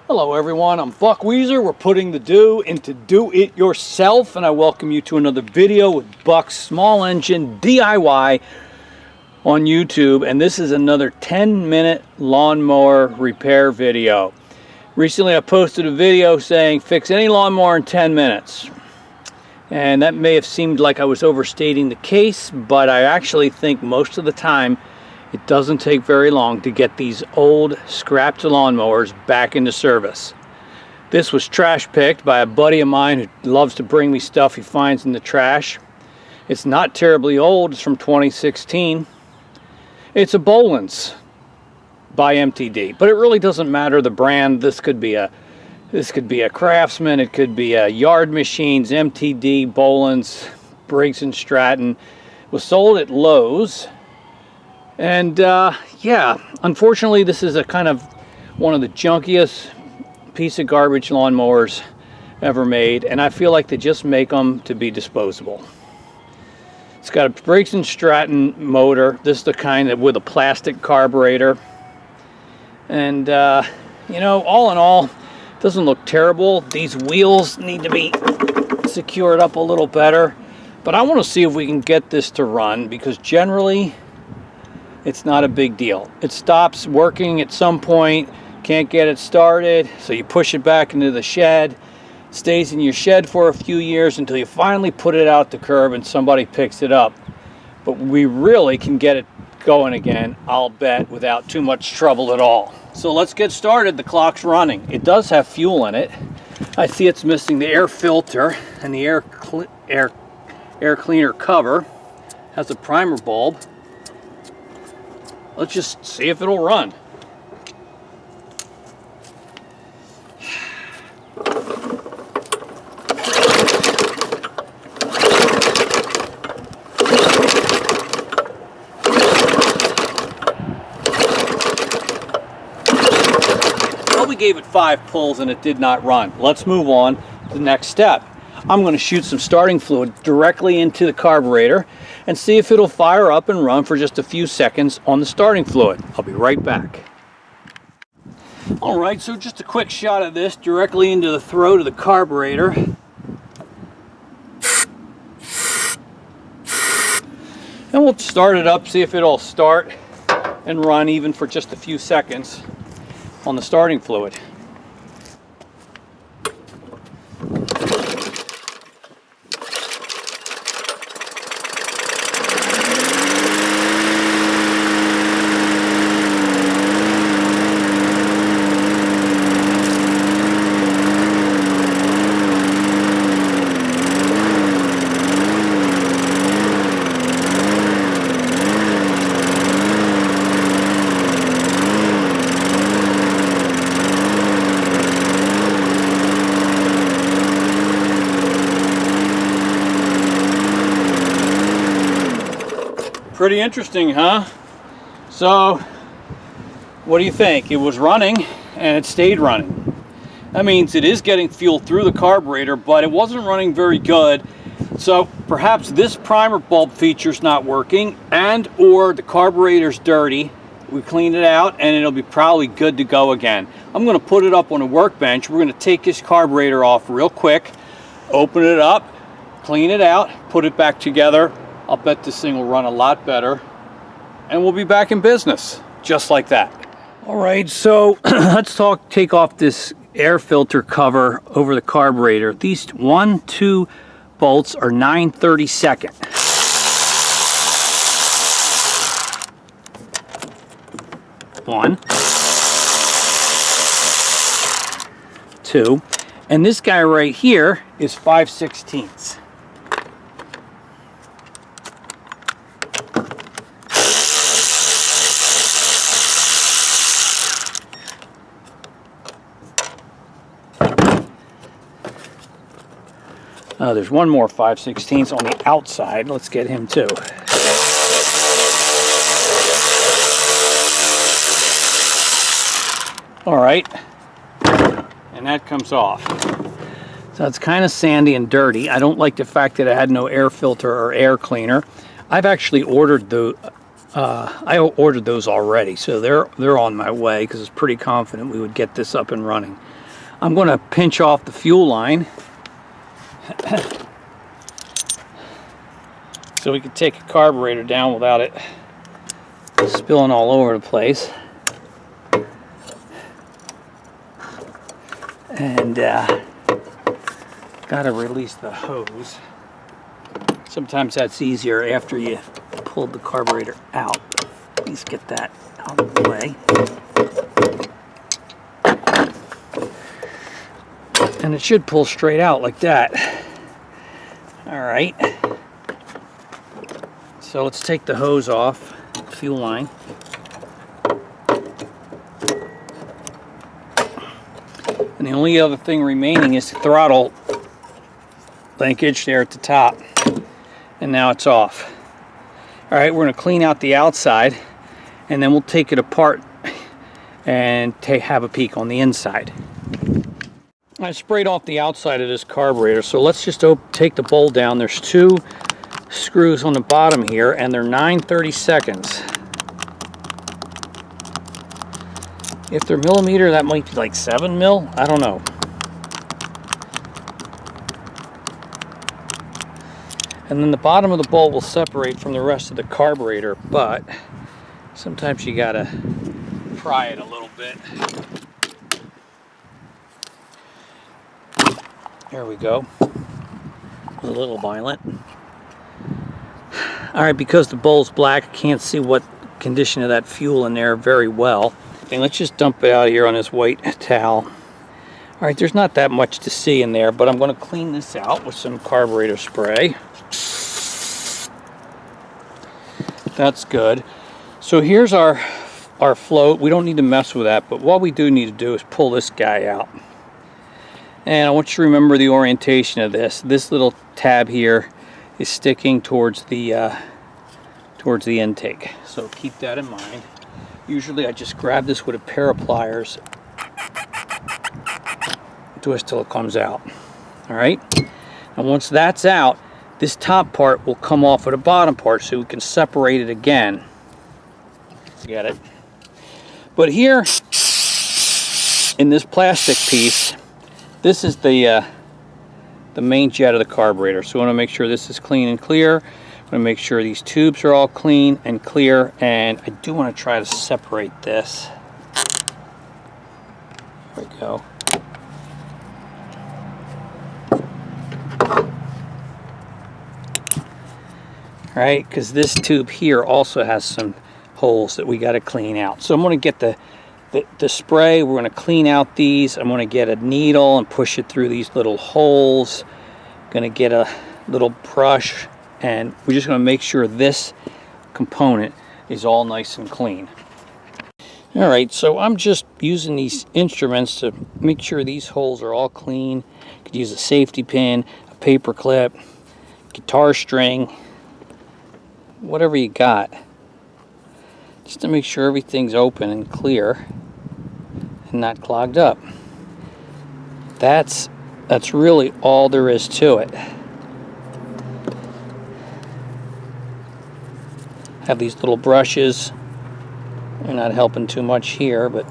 Hello everyone, I'm Buck Weezer. We're putting the do into do it yourself, and I welcome you to another video with Buck's Small Engine DIY on YouTube. And this is another 10-minute lawnmower repair video. Recently I posted a video saying fix any lawnmower in 10 minutes. And that may have seemed like I was overstating the case, but I actually think most of the time it doesn't take very long to get these old scrapped lawnmowers back into service. This was trash picked by a buddy of mine who loves to bring me stuff he finds in the trash. It's not terribly old, it's from 2016. It's a Bolens by MTD, but it really doesn't matter the brand. This could be a Craftsman, it could be a Yard Machines, MTD, Bolens, Briggs & Stratton. It was sold at Lowe's. And yeah, unfortunately this is a kind of one of the junkiest piece of garbage lawnmowers ever made, and I feel like they just make them to be disposable. It's got a Briggs & Stratton motor. This is the kind that with a plastic carburetor. And you know, all in all, it doesn't look terrible. These wheels need to be secured up a little better, but I want to see if we can get this to run, because generally it's not a big deal. It stops working at some point, can't get it started, so you push it back into the shed. It stays in your shed for a few years until you finally put it out the curb and somebody picks it up. But we really can get it going again, I'll bet, without too much trouble at all. So let's get started. The clock's running. It does have fuel in it. I see it's missing the air filter and the air cleaner cover. Has a primer bulb. Let's just see if it'll run. Well, we gave it 5 pulls and it did not run. Let's move on to the next step. I'm going to shoot some starting fluid directly into the carburetor and see if it'll fire up and run for just a few seconds on the starting fluid. I'll be right back. Alright, so just a quick shot of this directly into the throat of the carburetor. And we'll start it up, see if it'll start and run even for just a few seconds on the starting fluid. Pretty interesting, huh? So, what do you think? It was running and it stayed running. That means it is getting fuel through the carburetor, but it wasn't running very good. So perhaps this primer bulb feature's not working, and or the carburetor's dirty. We cleaned it out and it'll be probably good to go again. I'm going to put it up on a workbench. We're going to take this carburetor off real quick, open it up, clean it out, put it back together. I'll bet this thing will run a lot better, and we'll be back in business just like that. All right, so let's take off this air filter cover over the carburetor. These 1-2 bolts are 9/32. One, 2, and this guy right here is 5/16. There's one more 5/16 on the outside. Let's get him too. All right, and that comes off. So it's kind of sandy and dirty. I don't like the fact that it had no air filter or air cleaner. I've actually ordered the I ordered those already, so they're on my way because I was pretty confident we would get this up and running. I'm going to pinch off the fuel line so we can take a carburetor down without it spilling all over the place. And got to release the hose. Sometimes that's easier after you pulled the carburetor out. Please get that out of the way. And it should pull straight out like that. All right. So let's take the hose off, fuel line. And the only other thing remaining is the throttle linkage there at the top. And now it's off. All right, we're going to clean out the outside, and then we'll take it apart and have a peek on the inside. I sprayed off the outside of this carburetor, so let's just take the bowl down. There's 2 screws on the bottom here, and they're 9/32. If they're millimeter, that might be like 7 mil. I don't know. And then the bottom of the bowl will separate from the rest of the carburetor, but sometimes you gotta pry it a little bit. There we go. It was a little violent. All right, because the bowl's black, I can't see what condition of that fuel in there very well. Okay, let's just dump it out here on this white towel. All right, there's not that much to see in there, but I'm going to clean this out with some carburetor spray. That's good. So here's our float. We don't need to mess with that, but what we do need to do is pull this guy out. And I want you to remember the orientation of this. This little tab here is sticking towards the intake. So keep that in mind. Usually I just grab this with a pair of pliers, twist till it comes out. All right. And once that's out, this top part will come off of the bottom part so we can separate it again. Get it? But here in this plastic piece, this is the main jet of the carburetor. So we want to make sure this is clean and clear. I want to make sure these tubes are all clean and clear, and I do want to try to separate this. There we go. Right, because this tube here also has some holes that we got to clean out. So I'm going to get the spray. We're going to clean out these. I'm going to get a needle and push it through these little holes. Going to get a little brush, and we're just going to make sure this component is all nice and clean. All right, so I'm just using these instruments to make sure these holes are all clean. You could use a safety pin, a paper clip, guitar string, whatever you got, just to make sure everything's open and clear and not clogged up. That's really all there is to it. Have these little brushes. They're not helping too much here, but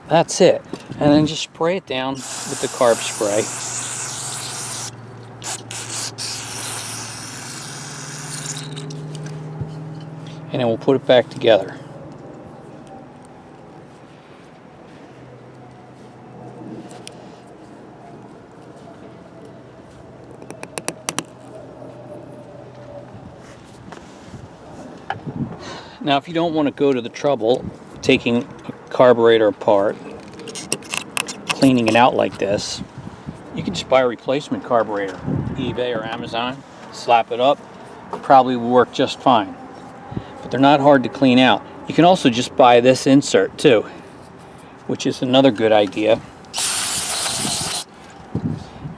that's it. And then just spray it down with the carb spray. And then we'll put it back together. Now, if you don't want to go to the trouble taking a carburetor apart, cleaning it out like this, you can just buy a replacement carburetor, eBay or Amazon, slap it up, probably will work just fine. But they're not hard to clean out. You can also just buy this insert too, which is another good idea.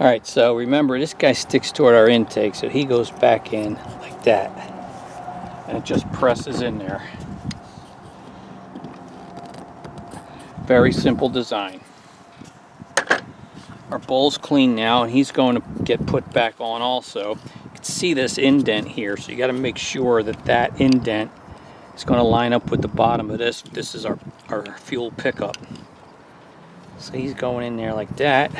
All right, so remember, this guy sticks toward our intake, so he goes back in like that. And it just presses in there. Very simple design. Our bowl's clean now, and he's going to get put back on also. You can see this indent here, so you got to make sure that that indent It's going to line up with the bottom of this. This is our fuel pickup. So he's going in there like that.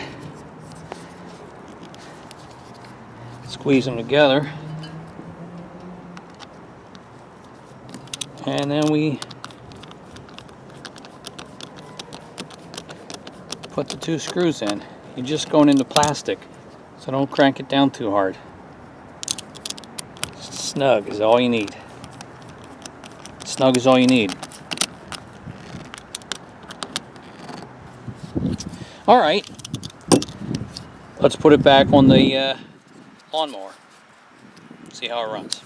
Squeeze them together. And then we put the 2 screws in. You're just going into plastic, so don't crank it down too hard. Snug is all you need. Snug is all you need. All right, let's put it back on the lawnmower. See how it runs.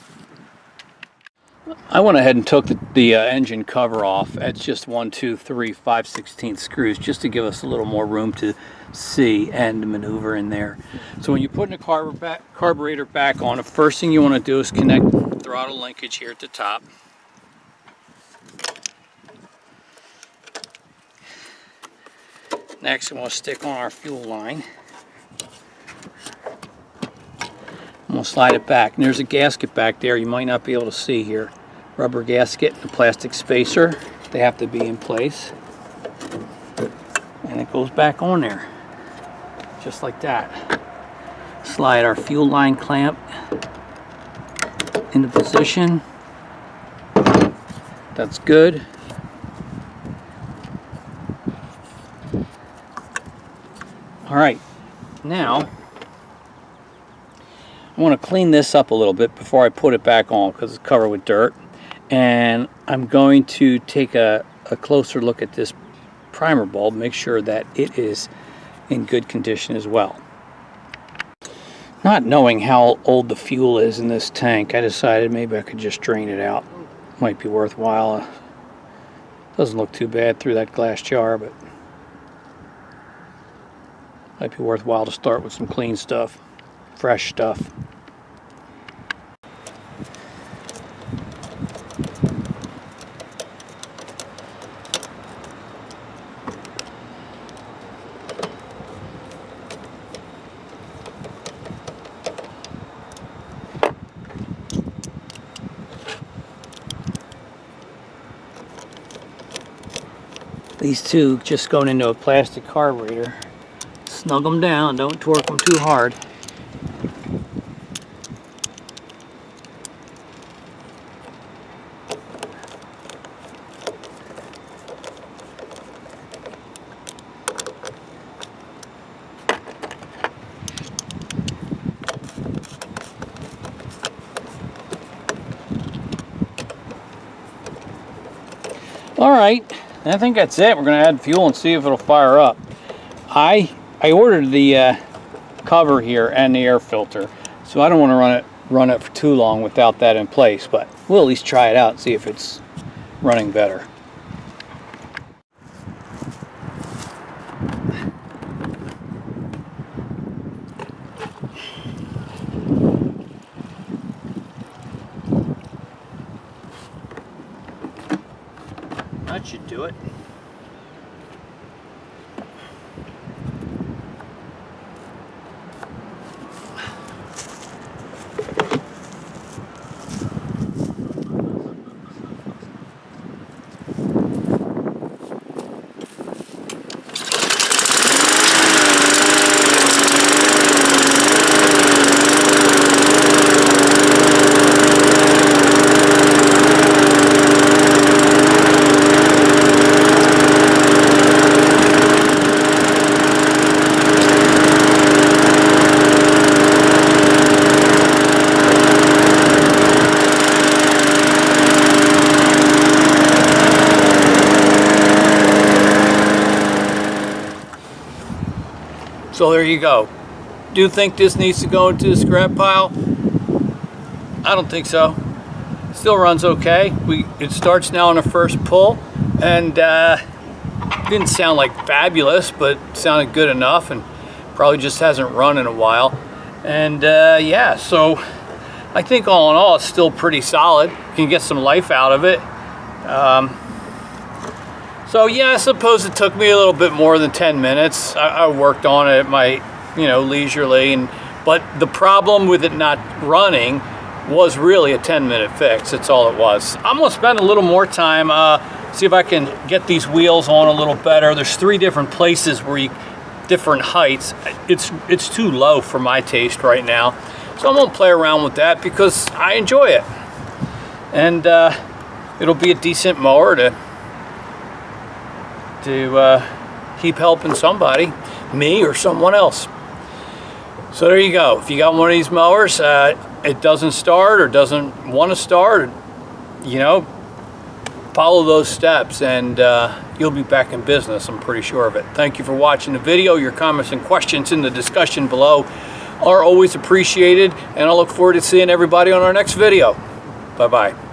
I went ahead and took the engine cover off at just 1, 2, 3, 5/16 screws, just to give us a little more room to see and maneuver in there. So when you're putting the carburetor back on, the first thing you want to do is connect the throttle linkage here at the top. Next, I'm going to stick on our fuel line. I'm going to slide it back. And there's a gasket back there you might not be able to see here. Rubber gasket and a plastic spacer. They have to be in place. And it goes back on there. Just like that. Slide our fuel line clamp into position. That's good. All right, now I want to clean this up a little bit before I put it back on because it's covered with dirt. And I'm going to take a closer look at this primer bulb, make sure that it is in good condition as well. Not knowing how old the fuel is in this tank, I decided maybe I could just drain it out. Might be worthwhile. Doesn't look too bad through that glass jar, but might be worthwhile to start with some clean stuff, fresh stuff. These two just going into a plastic carburetor. Snug them down, don't torque them too hard. All right, I think that's it. We're going to add fuel and see if it'll fire up. I ordered the cover here and the air filter, so I don't want to run it for too long without that in place, but we'll at least try it out and see if it's running better. That should do it. So there you go. Do you think this needs to go into the scrap pile? I don't think so. Still runs okay. It starts now on the first pull, and didn't sound like fabulous, but sounded good enough, and probably just hasn't run in a while. And yeah, so I think all in all it's still pretty solid. You can get some life out of it. So yeah, I suppose it took me a little bit more than 10 minutes. I worked on it at my, leisurely. But the problem with it not running was really a 10-minute fix. That's all it was. I'm gonna spend a little more time, see if I can get these wheels on a little better. There's 3 different places where you, different heights. It's too low for my taste right now. So I'm gonna play around with that because I enjoy it. And it'll be a decent mower to keep helping somebody, me or someone else. So there you go. If you got one of these mowers, it doesn't start or doesn't want to start, you know, follow those steps and you'll be back in business. I'm pretty sure of it. Thank you for watching the video. Your comments and questions in the discussion below are always appreciated, and I look forward to seeing everybody on our next video. Bye-bye.